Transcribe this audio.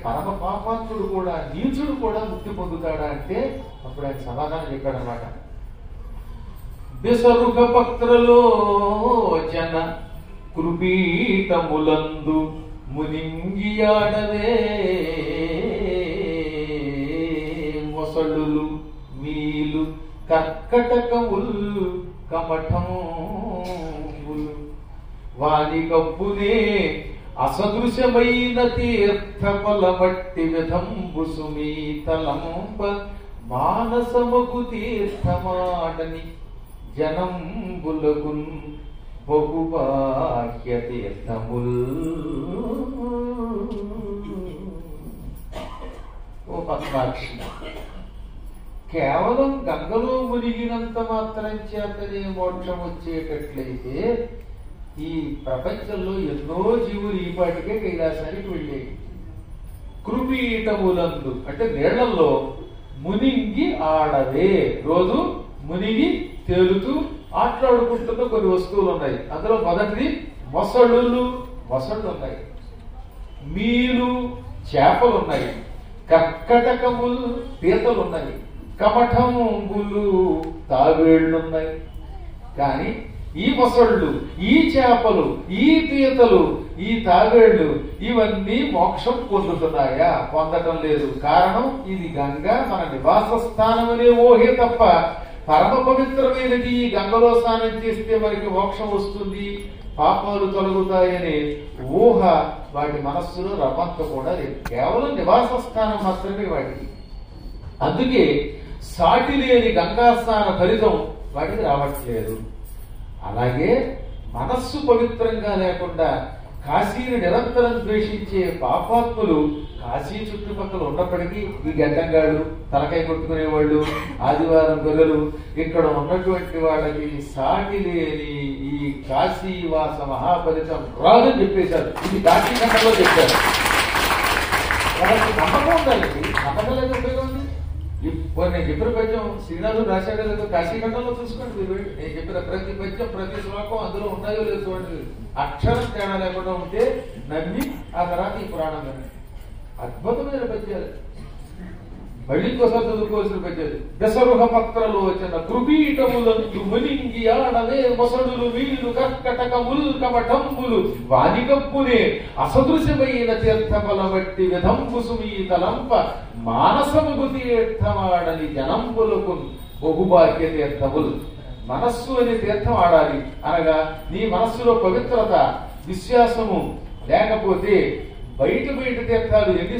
పరమ పాపాత్ముడు కూడా నీచుడు కూడా ముక్తి పొందుతాడా అంటే అప్పుడు ఆయన సమాధానం చెప్పాడనమాట. బిసరుక పత్రలో జన కృపీటములందు మునింగియాడవే మొసళ్ళు మీలు కర్కటకములు కమఠములు వాని కప్పునే అసదృశమైన తీర్థఫలమట్టి విధంబు సుమీతలంప మానసమగు తీర్థమాడని జనంబులకున్ బహుబాహ్య తీర్థముల్. ఓ పద్మాక్షి, కేవలం గంగలో మునిగినంత మాత్రం చేతనే మోక్షం వచ్చేటట్లయితే ఈ ప్రపంచంలో ఎన్నో జీవులు ఈ పాటికే కైలాసానికి వెళ్ళేవి. కృపీటములందు అంటే నీళ్లలో మునింగి ఆడవే, రోజు మునిగి తేలుతూ ఆటలాడుకుంటున్న కొన్ని వస్తువులు ఉన్నాయి. అందులో మొదటిది మొసళ్ళు ఉన్నాయి, మీలు చేపలున్నాయి, కర్కటకములు పీతలున్నాయి, కమఠములు తావేళ్లున్నాయి. కానీ ఈ మొసళ్ళు, ఈ చేపలు, ఈ పీతలు, ఈ తావేళ్లు ఇవన్నీ మోక్షం పొందుతున్నాయా? పొందటం లేదు. కారణం ఇది గంగా మన నివాస స్థానం అనే ఊహే తప్ప పరమ పవిత్రమైనది ఈ గంగలో స్నానం చేస్తే మనకి మోక్షం వస్తుంది, పాపాలు తొలగుతాయనే ఊహ వాటి మనస్సులో రమంత కూడా లేదు. కేవలం నివాస స్థానం మాత్రమే వాటికి. అందుకే సాటి లేని గంగా స్నాన ఫలితం వాటికి రావట్లేదు. అలాగే మనస్సు పవిత్రంగా లేకుండా కాశీని నిరంతరం ద్వేషించే పాపాత్ములు కాశీ చుట్టుపక్కల ఉన్నప్పటికీ ఈ గడ్డంగాళ్ళు, తలకాయ కొట్టుకునేవాళ్ళు, ఆదివారం గొర్రెలు ఇక్కడ ఉన్నటువంటి వాళ్ళకి సాటి లేని ఈ కాశీవాస మహాఫలితం రాదని చెప్పేశారు. ఇది కాశీ ఖండంలో చెప్పారు. వాళ్ళకి నమ్మకం ఉండాలండి. నమ్మకం లేదు ఉపయోగం ఉంది. నేను చెప్పిన పద్యం శ్రీనాథుడు రాశాడో లేదో కాశీఖండంలో చూసుకోండి. మీరు నేను చెప్పిన ప్రతి పద్యం ప్రతి శ్లోకం అందులో ఉన్నాయో లేదు చూడండి. అక్షరం తేడా లేకుండా ఉంటే నమ్మి ఆ తర్వాత ఈ పురాణం వినండి. అద్భుతమైన పద్యాలు. మళ్ళీ ఇంకోసారి చదువుకోవాల్సిన పద్యాలు. దశరుహ పత్రలోచన కృపీటములందు మునింగి ఆడవే మొసడులు వీలు కర్కటకముల్ కమఠంబులు వానికప్పునే అసదృశమైన తీర్థఫల బట్టి విధంబు సుమీతలంప మానసముగు తీర్థమాడని జనంబులకు బహుబాహ్య తీర్థములు. మనస్సు అనే తీర్థం ఆడాలి. అనగా నీ మనస్సులో పవిత్రత, విశ్వాసము లేకపోతే బయట తీర్థాలు ఎన్ని